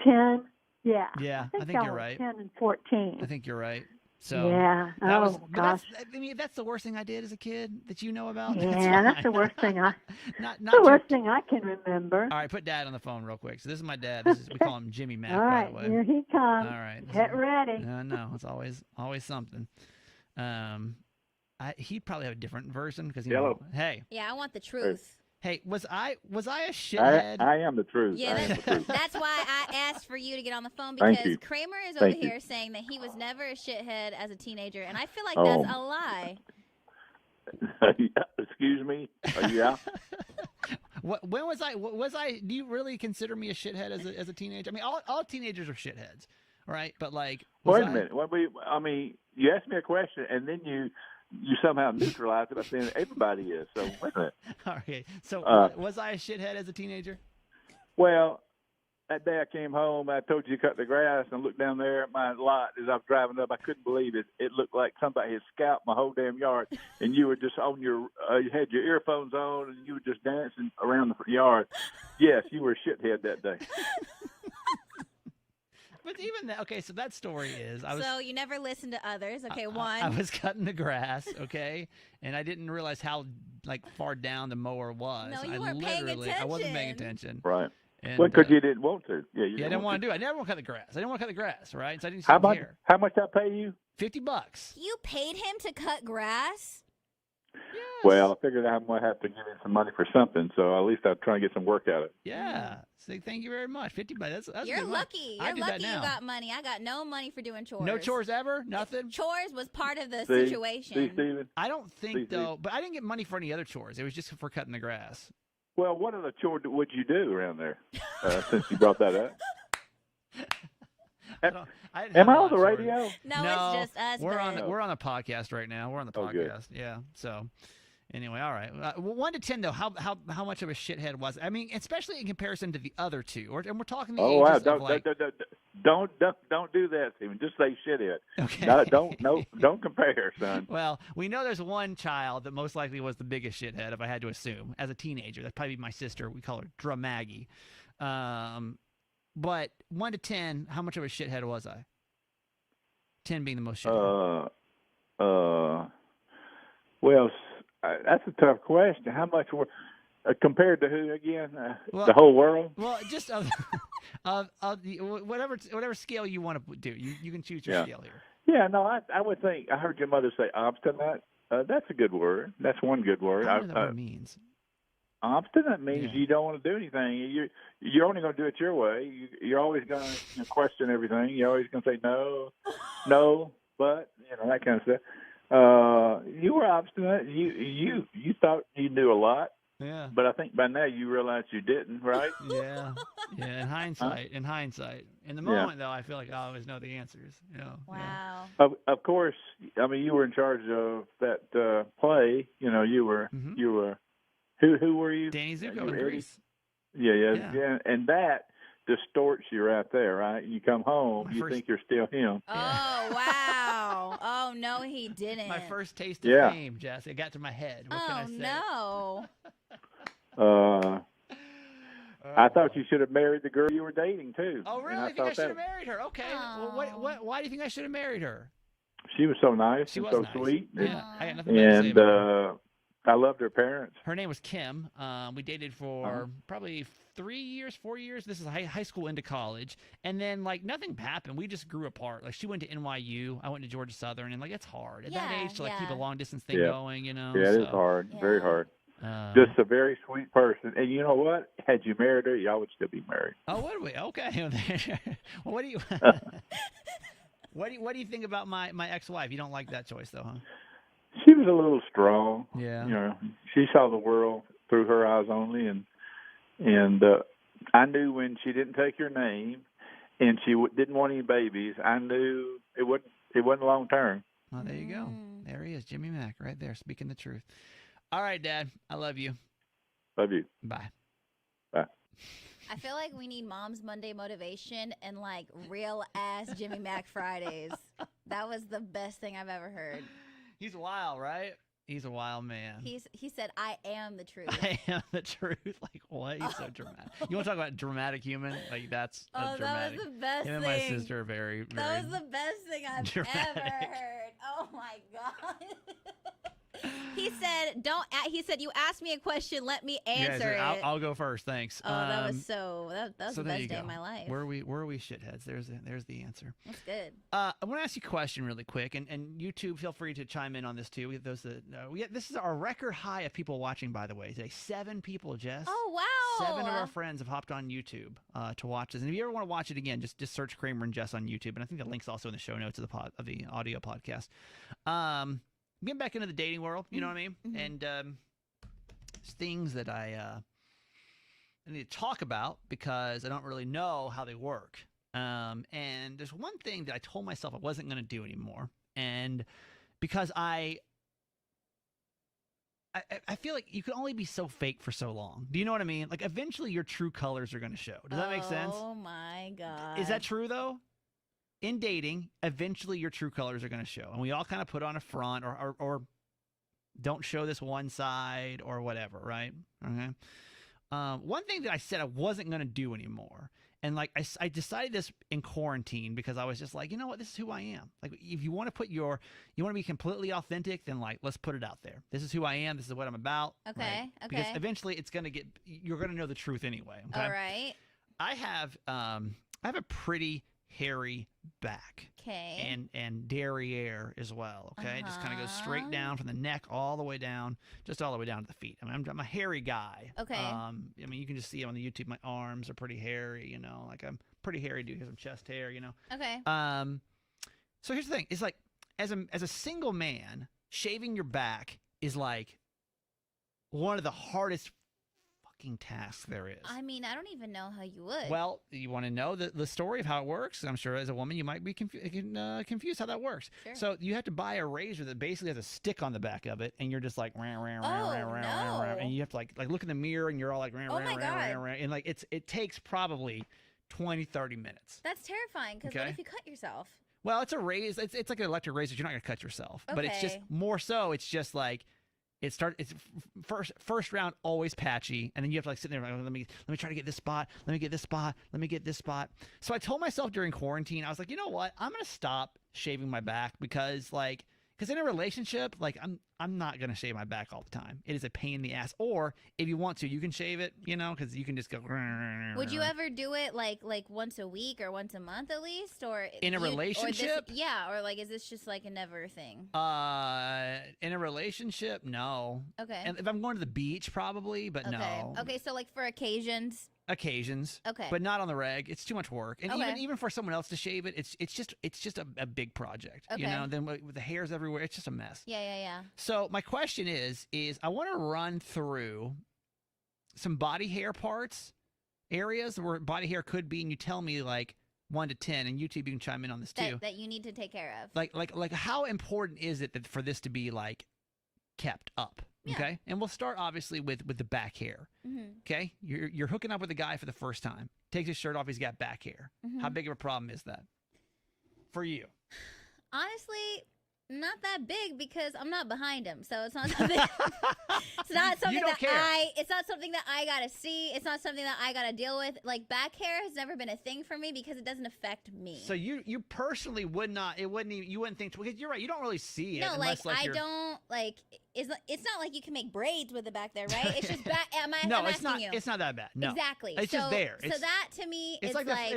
S4: 10? Yeah.
S1: Yeah, I think
S4: y'all
S1: you're
S4: were
S1: right.
S4: 10 and 14.
S1: I think you're right. So
S4: yeah.
S1: that
S4: Oh,
S1: was, but
S4: gosh.
S1: that's the worst thing I did as a kid that you know about.
S4: Yeah, that's the worst thing
S1: not
S4: the
S1: your-
S4: worst thing I can remember.
S1: All right, put Dad on the phone real quick. So this is my dad. We call him Jimmy Mac,
S4: All right,
S1: by the way.
S4: here he comes.
S1: All right.
S4: Get ready.
S1: No, it's always something. He'd probably have a different version because
S3: Hello.
S1: Hey,
S2: Yeah, I want the truth.
S1: was I a shithead?
S5: I am the truth.
S2: Yeah,
S5: I am the truth.
S2: that's why I asked for you to get on the phone
S5: Thank
S2: because
S5: you.
S2: Kramer is over
S5: Thank you.
S2: here saying that he was never a shithead as a teenager, and I feel like
S5: Oh.
S2: that's a lie.
S5: Excuse me. Are you out?
S1: When was I? Do you really consider me a shithead as a teenager? I mean, all teenagers are shitheads, right? But like, was
S5: Wait a
S1: I-
S5: minute. You asked me a question, and then you somehow neutralize it by saying everybody is. So wait a minute.
S1: Okay. So was I a shithead as a teenager?
S5: Well, that day I came home, I told you to cut the grass, and looked down there at my lot as I was driving up. I couldn't believe it. It looked like somebody had scalped my whole damn yard, and you were just on you had your earphones on, and you were just dancing around the yard. Yes, you were a shithead that day.
S1: But even that, okay, so that story is
S2: So you never listened to others. Okay, one.
S1: I was cutting the grass, okay, and I didn't realize how far down the mower was.
S2: No, you weren't paying
S1: I wasn't paying
S2: attention.
S1: attention.
S5: Right.
S1: And,
S5: Well, because you didn't want to. Yeah,
S1: I didn't want to do it. I never want to cut the grass. I didn't want to cut the grass, right? So I didn't
S5: How
S1: care.
S5: much I pay you?
S1: $50.
S2: You paid him to cut grass?
S1: Yes.
S5: Well, I figured I might have to give him some money for something, so at least I'll try and get some work out of it.
S1: Yeah. Say thank you very much. $50. That's
S2: You're
S1: good money.
S2: lucky.
S1: I
S2: You're
S1: do that
S2: lucky you
S1: now.
S2: got money. I got no money for doing chores.
S1: No chores ever? Nothing?
S2: Chores was part of the
S5: See,
S2: situation.
S5: Steven?
S1: I don't think,
S5: See.
S1: though, but I didn't get money for any other chores. It was just for cutting the grass.
S5: Well, what other chore would you do around there, since you brought that up?
S1: I didn't
S5: Am
S1: have
S5: I
S1: a lot
S5: on
S1: of
S5: the
S1: chores.
S5: radio?
S2: No, it's just us.
S1: We're on
S2: but-
S1: we're on a podcast right now. We're on the
S5: Oh, good.
S1: podcast. Yeah. So anyway, all right. 1 to 10 though, how much of a shithead was? I mean, especially in comparison to the other two. And we're talking the
S5: Oh, wow.
S1: ages of like.
S5: Don't do that, Steven. Just say shithead.
S1: Okay.
S5: No, don't compare, son.
S1: Well, we know there's one child that most likely was the biggest shithead, if I had to assume, as a teenager. That'd probably be my sister. We call her Dramaggie. But 1 to 10, how much of a shithead was I? 10 being the most shithead.
S5: Well, that's a tough question. How much were compared to who again?
S1: Well,
S5: the whole world?
S1: Well, just of the whatever scale you want to do, you can choose your
S5: Yeah.
S1: scale here.
S5: Yeah, no, I would think. I heard your mother say obstinate. That's a good word. That's one good word.
S1: I don't know what that means.
S5: Obstinate means
S1: Yeah.
S5: you don't want to do anything. You're only going to do it your way. You're always going to question everything. You're always going to say no, but that kind of stuff. You were obstinate. You thought you knew a lot,
S1: Yeah.
S5: but I think by now you realize you didn't, right?
S1: Yeah. In hindsight, in the moment though, I feel like I always know the answers.
S2: Wow.
S5: Of course. I mean, you were in charge of that play. You were.
S1: Mhm.
S5: You were. Who were you?
S1: Danny
S5: You
S1: Zuko
S5: were
S1: in
S5: Eddie?
S1: Greece.
S5: Yeah, and that distorts you right there, right? You come home,
S1: My
S5: you
S1: first-
S5: think you're still him.
S2: Oh, wow. Oh, no, he didn't.
S1: My first taste of
S5: Yeah.
S1: fame, Jess. It got to my head. What can
S2: Oh,
S1: I say?
S2: no.
S5: I thought you should have married the girl you were dating too.
S1: Oh,
S5: And
S1: really? I think I
S5: thought
S1: should have married her. Okay. Well,
S2: Oh.
S1: why do you think I should have married her?
S5: she was so nice
S1: She
S5: and
S1: was
S5: so
S1: nice.
S5: sweet.
S1: Yeah. I got nothing bad to say
S5: And
S1: about her.
S5: I loved her parents.
S1: Her name was Kim. We dated for probably 4 years. This is high school into college. And then, nothing happened. We just grew apart. She went to NYU. I went to Georgia Southern. And, it's hard at that
S2: Yeah,
S1: age to, keep a
S2: yeah.
S1: long-distance thing
S5: Yeah.
S1: going,
S5: Yeah, it is hard. Very
S2: Yeah.
S5: hard.
S1: Um,
S5: Just a very sweet person. And you know what? Had you married her, y'all would still be married.
S1: Oh, would we? Okay. Well, what do you... What do you think about my ex-wife? You don't like that choice, though, huh?
S5: She was a little strong.
S1: Yeah.
S5: She saw the world through her eyes only, and I knew when she didn't take your name, and she didn't want any babies. I knew it wasn't long term.
S1: Well, there you go.
S2: Mm.
S1: There he is, Jimmy Mack, right there, speaking the truth. All right, Dad. I love you.
S5: Love you.
S1: Bye.
S5: Bye.
S2: I feel like we need Mom's Monday motivation and real ass Jimmy Mac Fridays. That was the best thing I've ever heard.
S1: He's wild, right? He's a wild man.
S2: He said, "I am the truth."
S1: I am the truth. What? He's so dramatic. You want to talk about dramatic human? That's
S2: Oh,
S1: dramatic.
S2: that was the best
S1: Him and
S2: thing.
S1: my sister are very, very.
S2: That was the best thing I've
S1: dramatic.
S2: ever heard. Oh my god. He said, "You asked me a question, let me answer it."
S1: I'll go first. Thanks.
S2: Oh, that was that was
S1: so
S2: the
S1: there
S2: best
S1: you
S2: day
S1: go.
S2: of my life.
S1: Where are we shitheads? There's the answer.
S2: That's good.
S1: I want to ask you a question really quick, and YouTube, feel free to chime in on this too. We have those this is our record high of people watching, by the way. Today, 7 people, Jess.
S2: Oh wow.
S1: 7 of our friends have hopped on YouTube to watch this. And if you ever want to watch it again, just search Kramer and Jess on YouTube. And I think the link's also in the show notes of the audio podcast. Getting back into the dating world, you know what I mean?
S2: Mm-hmm.
S1: And there's things that I need to talk about because I don't really know how they work. And there's one thing that I told myself I wasn't going to do anymore. And because I I feel like you can only be so fake for so long. Do you know what I mean? Like eventually your true colors are going to show. Does that make sense?
S2: Oh my God.
S1: Is that true though? In dating, eventually your true colors are going to show. And we all kind of put on a front or don't show this one side or whatever, right? Okay. One thing that I said I wasn't going to do anymore. And like I decided this in quarantine because I was just like, you know what, this is who I am. Like if you want to you want to be completely authentic, then like let's put it out there. This is who I am. This is what I'm about.
S2: Okay.
S1: Right?
S2: Okay.
S1: Because eventually you're going to know the truth anyway. Okay?
S2: All right.
S1: I have a pretty hairy back.
S2: Okay.
S1: And derriere as well. Okay. It just kind of goes straight down from the neck all the way down, just all the way down to the feet. I mean, I'm a hairy guy.
S2: Okay.
S1: I mean, you can just see on the YouTube, my arms are pretty hairy, you know, like I'm pretty hairy dude, have some chest hair, you know.
S2: Okay.
S1: So here's the thing. It's like, as a single man, shaving your back is like one of the hardest task there is.
S2: I mean, I don't even know how you would.
S1: Well, you want to know the story of how it works? I'm sure as a woman you might be confused how that works.
S2: Sure.
S1: So you have to buy a razor that basically has a stick on the back of it, and you're just like,
S2: no.
S1: and you have to like look in the mirror, and you're all like,
S2: Oh my God.
S1: and like it takes probably 20-30 minutes.
S2: That's terrifying because what if you cut yourself?
S1: Well, it's a razor. It's like an electric razor. You're not gonna cut yourself, but it's just more so. It's just like. It's first round always patchy, and then you have to like sit there. Let me try to get this spot. Let me get this spot. Let me get this spot. So I told myself during quarantine, I was like, you know what? I'm gonna stop shaving my back because in a relationship, like I'm not gonna shave my back all the time. It is a pain in the ass. Or if you want to, you can shave it, you know, because you can just go.
S2: Would you ever do it like once a week or once a month at least, or
S1: in a relationship?
S2: Or like is this just like a never thing?
S1: In a relationship, no.
S2: Okay.
S1: And if I'm going to the beach, probably, but no.
S2: Okay, so like for occasions.
S1: Okay. But not on the reg. It's too much work. And even for someone else to shave it, it's just a big project.
S2: Okay.
S1: You know, then with the hairs everywhere, it's just a mess.
S2: Yeah.
S1: So my question is I want to run through some body hair areas where body hair could be, and you tell me like 1 to 10, and YouTube, you can chime in on this too.
S2: That you need to take care of.
S1: Like how important is it for this to be like kept up?
S2: Yeah.
S1: Okay, and we'll start obviously with the back hair.
S2: Mm-hmm.
S1: Okay, you're hooking up with a guy for the first time. Takes his shirt off, he's got back hair.
S2: Mm-hmm.
S1: How big of a problem is that for you?
S2: Honestly, not that big because I'm not behind him, so it's not something. It's not something It's not something that I gotta see. It's not something that I gotta deal with. Like back hair has never been a thing for me because it doesn't affect me.
S1: So you personally would not. It wouldn't even. You wouldn't think. Because you're right. You don't really see it.
S2: No,
S1: unless,
S2: I don't like. It's not like you can make braids with the back there, right? It's just back.
S1: No, it's not. It's not that bad. No,
S2: exactly.
S1: It's just there.
S2: So that to me,
S1: it's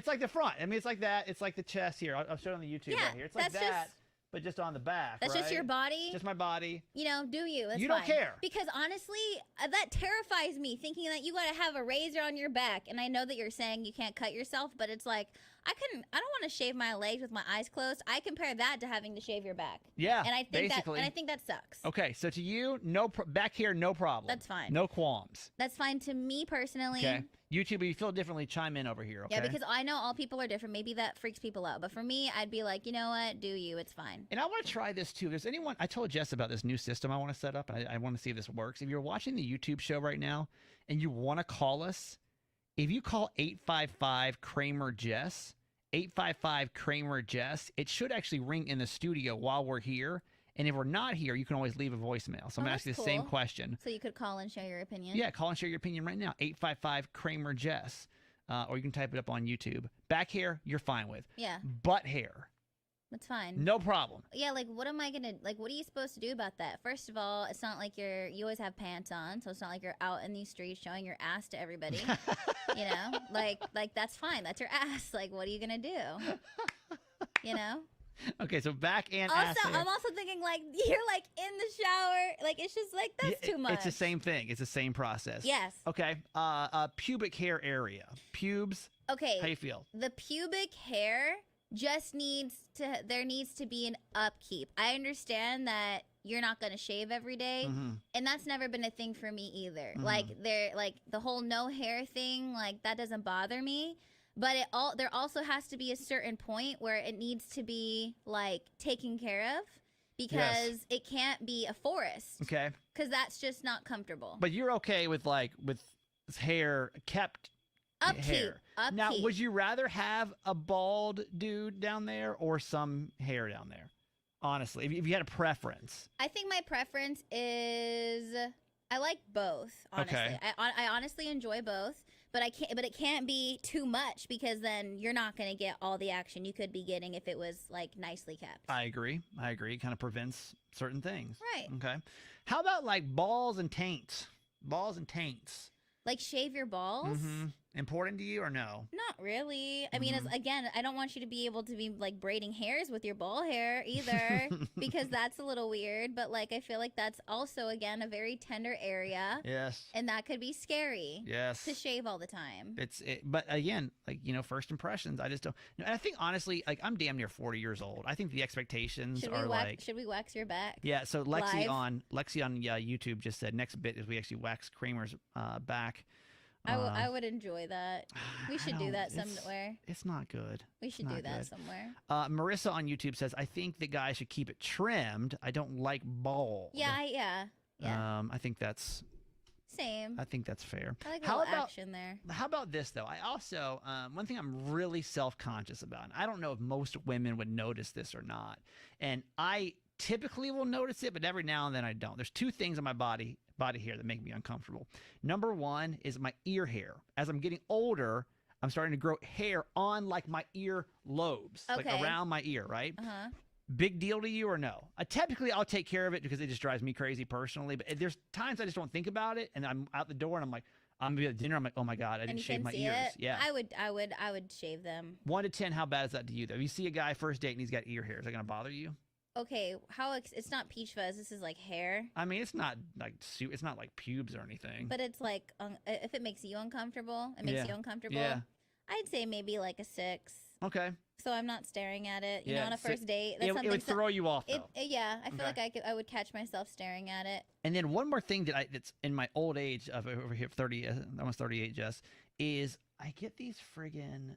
S1: like the front. I mean, it's like that. It's like the chest here. I'll show it on the YouTube right here. It's like that. But just on the back,
S2: That's just your body?
S1: Just my body.
S2: You know, do you. That's
S1: you
S2: fine.
S1: don't care.
S2: Because honestly, that terrifies me, thinking that you got to have a razor on your back. And I know that you're saying you can't cut yourself, but it's like, I don't want to shave my legs with my eyes closed. I compare that to having to shave your back.
S1: Yeah,
S2: and I think
S1: basically.
S2: that sucks.
S1: Okay, so to you, back hair, no problem.
S2: That's fine.
S1: No qualms.
S2: That's fine to me personally.
S1: Okay. YouTube, if you feel differently, chime in over here, okay?
S2: Yeah, because I know all people are different. Maybe that freaks people out. But for me, I'd be like, you know what? Do you. It's fine.
S1: And I want to try this too. There's anyone, I told Jess about this new system I want to set up, and I want to see if this works. If you're watching the YouTube show right now and you want to call us, if you call 855 Kramer Jess, 855 Kramer Jess, it should actually ring in the studio while we're here. And if we're not here, you can always leave a voicemail. So I'm going to ask you the same question.
S2: So you could call and share your opinion?
S1: Yeah, call and share your opinion right now. 855 Kramer Jess. Or you can type it up on YouTube. Back hair, you're fine with.
S2: Yeah.
S1: Butt hair.
S2: That's fine.
S1: No problem.
S2: Yeah, like what am I going to, like what are you supposed to do about that? First of all, it's not like you always have pants on. So it's not like you're out in these streets showing your ass to everybody. You know? Like that's fine. That's your ass. Like what are you going to do? You know?
S1: Okay, so back and
S2: also,
S1: ass hair.
S2: I'm also thinking like you're like in the shower, like it's just like that's too much.
S1: It's the same thing. It's the same process.
S2: Yes.
S1: Okay. Pubic hair area. Pubes.
S2: Okay.
S1: How you feel?
S2: The pubic hair just needs to be an upkeep. I understand that you're not going to shave every day, and that's never been a thing for me either. Like the whole no hair thing, like that doesn't bother me. But there also has to be a certain point where it needs to be like taken care of, because it can't be a forest.
S1: Okay.
S2: Because that's just not comfortable.
S1: But you're okay with hair kept
S2: Upkeep.
S1: hair.
S2: Upkeep.
S1: Now, would you rather have a bald dude down there or some hair down there? Honestly, if you had a preference.
S2: I think my preference is I like both. Honestly,
S1: Okay.
S2: I honestly enjoy both, but it can't be too much because then you're not going to get all the action you could be getting if it was like nicely kept.
S1: I agree. It kind of prevents certain things.
S2: Right.
S1: Okay. How about like balls and taints? Balls and taints.
S2: Like shave your balls?
S1: Mm-hmm. Important to you or no?
S2: Not really. I mean, again, I don't want you to be able to be like braiding hairs with your ball hair either because that's a little weird. But like, I feel like that's also, again, a very tender area.
S1: Yes.
S2: And that could be scary.
S1: Yes.
S2: To shave all the time.
S1: But again, like, first impressions, I just don't. And I think honestly, like I'm damn near 40 years old. I think the expectations
S2: should we wax your back?
S1: Yeah. So Lexi
S2: Live?
S1: on YouTube just said next bit is we actually wax Kramer's back.
S2: I would enjoy that. We should do that somewhere.
S1: It's not good.
S2: We should do that somewhere.
S1: Marissa on YouTube says, I think the guy should keep it trimmed. I don't like bald.
S2: Yeah.
S1: I think that's
S2: same.
S1: I think that's fair.
S2: I like a little action there.
S1: How about this, though? I also, one thing I'm really self-conscious about, and I don't know if most women would notice this or not, and I typically will notice it, but every now and then I don't. There's two things on my body hair that make me uncomfortable. Number one is my ear hair. As I'm getting older, I'm starting to grow hair on like my ear lobes, like around my ear, right?
S2: Uh-huh.
S1: Big deal to you or no? Typically, I'll take care of it because it just drives me crazy personally. But there's times I just don't think about it, and I'm out the door and I'm like, I'm gonna be at dinner. I'm like, oh my god, I didn't shave my ears. Yeah,
S2: I would shave them.
S1: 1 to 10, how bad is that to you though? If you see a guy first date and he's got ear hair, is that gonna bother you?
S2: Okay, it's not peach fuzz. This is like hair.
S1: I mean, it's not like pubes or anything.
S2: But it's like if it makes you uncomfortable,
S1: Yeah.
S2: I'd say maybe like a 6.
S1: Okay.
S2: So I'm not staring at it. You know, on a first date.
S1: That's it would throw you off, though.
S2: Yeah, I feel like I would catch myself staring at it.
S1: And then one more thing that's in my old age of over here, 30, almost 38, Jess, is I get these friggin'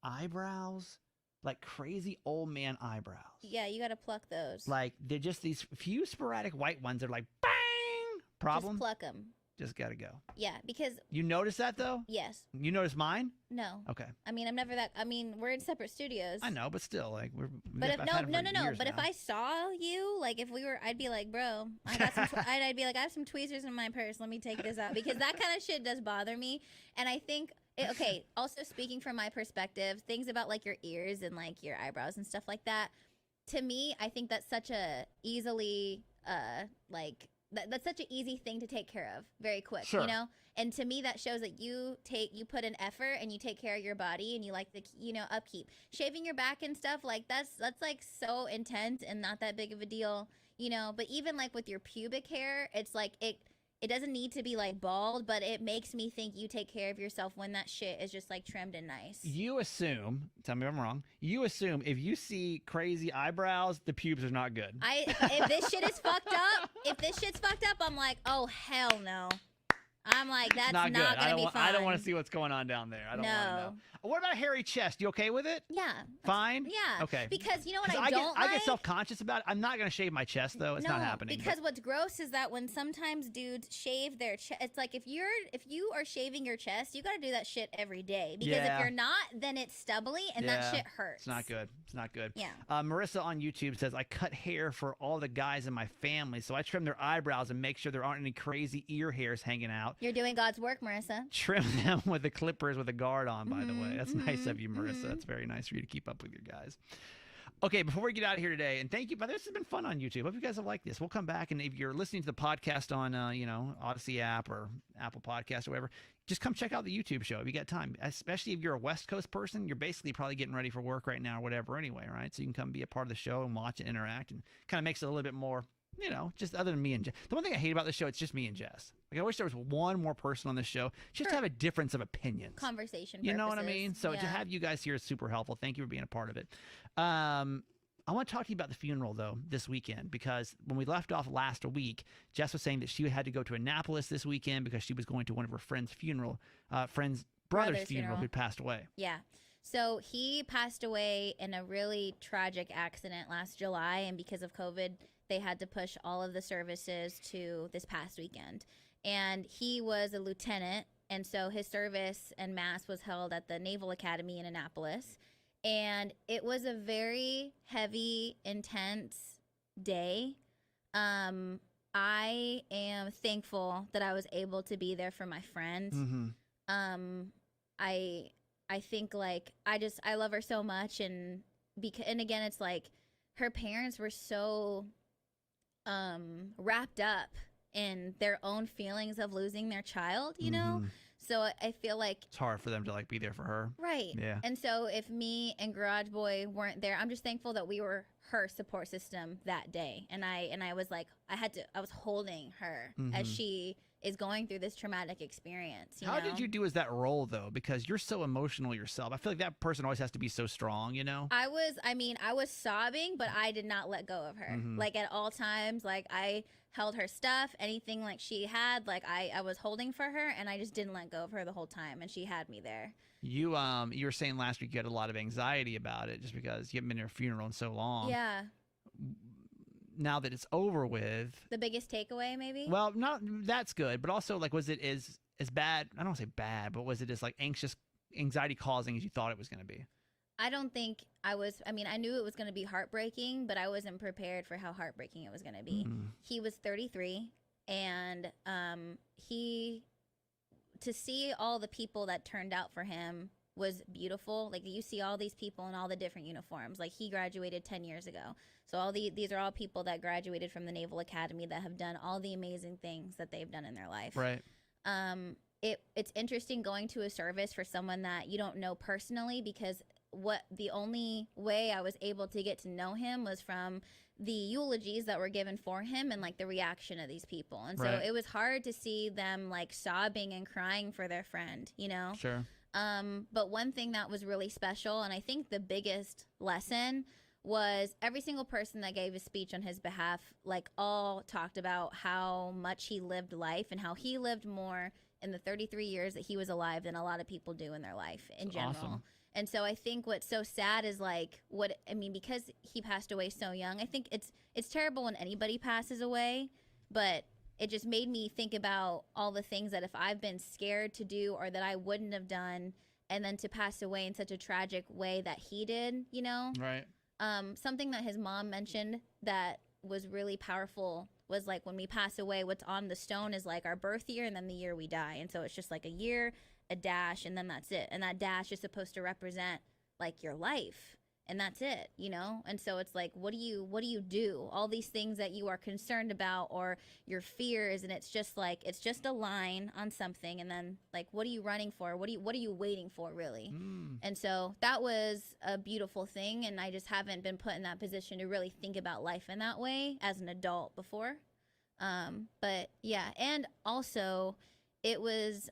S1: eyebrows. Like crazy old man eyebrows.
S2: Yeah, you got to pluck those.
S1: Like they're just these few sporadic white ones. They're like, bang! Problem?
S2: Just pluck them.
S1: Just got to go.
S2: Yeah, because...
S1: You notice that, though?
S2: Yes.
S1: You notice mine?
S2: No.
S1: Okay.
S2: I mean, I'm never that... I mean, we're in separate studios.
S1: I know, but still, like, we're...
S2: But if, no. But if I saw you, like, if we were... I'd be like, bro, I got some... I'd be like, I have some tweezers in my purse. Let me take this out. Because that kind of shit does bother me. And I think... Okay, also speaking from my perspective, things about, like, your ears and, like, your eyebrows and stuff like that, to me, I think that's such a easily, that's such an easy thing to take care of very quick,
S1: sure.
S2: You know? And to me, that shows that you put an effort and you take care of your body and you like the, upkeep. Shaving your back and stuff, like, that's like, so intense and not that big of a deal, But even, like, with your pubic hair, it's, like, it doesn't need to be like bald, but it makes me think you take care of yourself when that shit is just like trimmed and nice.
S1: You assume, tell me if I'm wrong, if you see crazy eyebrows, the pubes are not good.
S2: If this shit is fucked up, I'm like, oh hell no. I'm like, that's not gonna be fun.
S1: I don't want to see what's going on down there. I don't want to know. What about hairy chest? You okay with it?
S2: Yeah.
S1: Fine?
S2: Yeah.
S1: Okay.
S2: Because you know what I
S1: get self-conscious about it. I'm not going to shave my chest, though. It's not happening.
S2: Because what's gross is that when sometimes dudes shave their chest, it's like if you are shaving your chest, you got to do that shit every day. Because if you're not, then it's stubbly and that shit hurts.
S1: It's not good. It's not good.
S2: Yeah.
S1: Marissa on YouTube says, I cut hair for all the guys in my family, so I trim their eyebrows and make sure there aren't any crazy ear hairs hanging out.
S2: You're doing God's work, Marissa.
S1: Trim them with the clippers with a guard on, by the way. That's nice of you, Marissa. That's very nice for you to keep up with your guys. Okay, before we get out of here today, and thank you, but this has been fun on YouTube. Hope you guys have liked this. We'll come back, and if you're listening to the podcast on, Odyssey app or Apple Podcast or whatever, just come check out the YouTube show if you got time. Especially if you're a West Coast person, you're basically probably getting ready for work right now or whatever anyway, right? So you can come be a part of the show and watch and interact, and kind of makes it a little bit more, just other than me and Jess. The one thing I hate about the show, it's just me and Jess. Like, I wish there was one more person on the show just to have a difference of opinions.
S2: Conversation
S1: You know what I
S2: purposes.
S1: mean? So to have you guys here is super helpful. Thank you for being a part of it. I want to talk to you about the funeral, though, this weekend, because when we left off last week, Jess was saying that she had to go to Annapolis this weekend because she was going to one of her friend's brother's funeral who passed away.
S2: Yeah. So he passed away in a really tragic accident last July, and because of COVID, they had to push all of the services to this past weekend. And he was a lieutenant, and so his service and mass was held at the Naval Academy in Annapolis. And it was a very heavy, intense day. I am thankful that I was able to be there for my friend.
S1: Mm-hmm.
S2: I think like I love her so much, and again, it's like her parents were so wrapped up in their own feelings of losing their child, you know? So I feel like
S1: it's hard for them to like be there for her.
S2: Right.
S1: Yeah.
S2: And so if me and Garage Boy weren't there, I'm just thankful that we were her support system that day. And I was like, I was holding her as she is going through this traumatic experience.
S1: How did you do as that role though? Because you're so emotional yourself. I feel like that person always has to be so strong, you know?
S2: I was sobbing, but I did not let go of her. Like at all times, like I held her stuff, anything like she had, like I was holding for her, and I just didn't let go of her the whole time, and she had me there.
S1: You were saying last week you had a lot of anxiety about it just because you haven't been to her funeral in so long.
S2: Yeah.
S1: Now that it's over with,
S2: the biggest takeaway maybe?
S1: Well, not that's good, but also like was it as bad, I don't want to say bad, but was it as like anxiety causing as you thought it was going to be?
S2: I don't think I knew it was going to be heartbreaking, but I wasn't prepared for how heartbreaking it was going to be. He was 33, and to see all the people that turned out for him was beautiful. Like you see all these people in all the different uniforms. Like he graduated 10 years ago. So these are all people that graduated from the Naval Academy that have done all the amazing things that they've done in their life.
S1: Right.
S2: It's interesting going to a service for someone that you don't know personally, because the only way I was able to get to know him was from the eulogies that were given for him and like the reaction of these people. And so
S1: Right.
S2: it was hard to see them like sobbing and crying for their friend, you know?
S1: Sure.
S2: But one thing that was really special, and I think the biggest lesson, was every single person that gave a speech on his behalf, like all talked about how much he lived life and how he lived more in the 33 years that he was alive than a lot of people do in their life in general.
S1: Awesome.
S2: And so I think what's so sad is like because he passed away so young, I think it's terrible when anybody passes away, but it just made me think about all the things that if I've been scared to do or that I wouldn't have done, and then to pass away in such a tragic way that he did, you know?
S1: Right.
S2: Something that his mom mentioned that was really powerful was like, when we pass away, what's on the stone is like our birth year and then the year we die. And so it's just like a year, a dash, and then that's it. And that dash is supposed to represent like your life, and that's it, you know? And so it's like, what do you do? All these things that you are concerned about or your fears, and it's just like, it's just a line on something, and then like, what are you running for? What are you waiting for, really? And so that was a beautiful thing, and I just haven't been put in that position to really think about life in that way as an adult before. But yeah, and also it was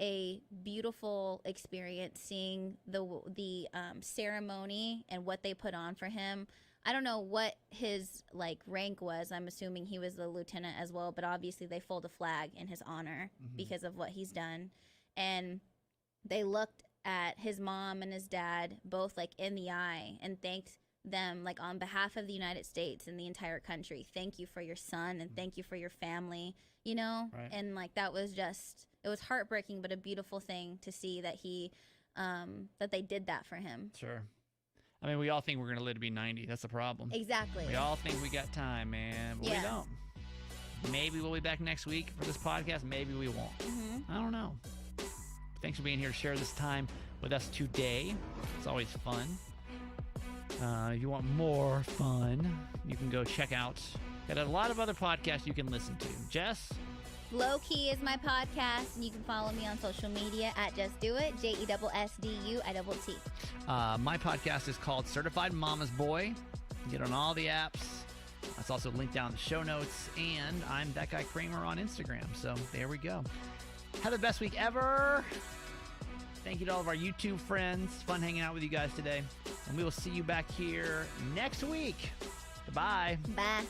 S2: a beautiful experience seeing the ceremony and what they put on for him. I don't know what his like rank was. I'm assuming he was the lieutenant as well, but obviously they fold a flag in his honor because of what he's done. And they looked at his mom and his dad both like in the eye and thanked them like on behalf of the United States and the entire country. Thank you for your son, and thank you for your family, you know?
S1: Right.
S2: And like that was just, it was heartbreaking, but a beautiful thing to see that that they did that for him.
S1: Sure. I mean, we all think we're going to live to be 90. That's the problem.
S2: Exactly.
S1: We all think we got time, man, but we don't. Maybe we'll be back next week for this podcast. Maybe we won't. I don't know. Thanks for being here to share this time with us today. It's always fun. If you want more fun, you can go check out. Got a lot of other podcasts you can listen to. Jess?
S2: Lowkey is my podcast, and you can follow me on social media at Just Do It, JESSDUITT.
S1: My podcast is called Certified Mama's Boy. You get on all the apps. It's also linked down in the show notes, and I'm that guy Kramer on Instagram. So there we go. Have the best week ever. Thank you to all of our YouTube friends. Fun hanging out with you guys today. And we will see you back here next week. Goodbye.
S2: Bye.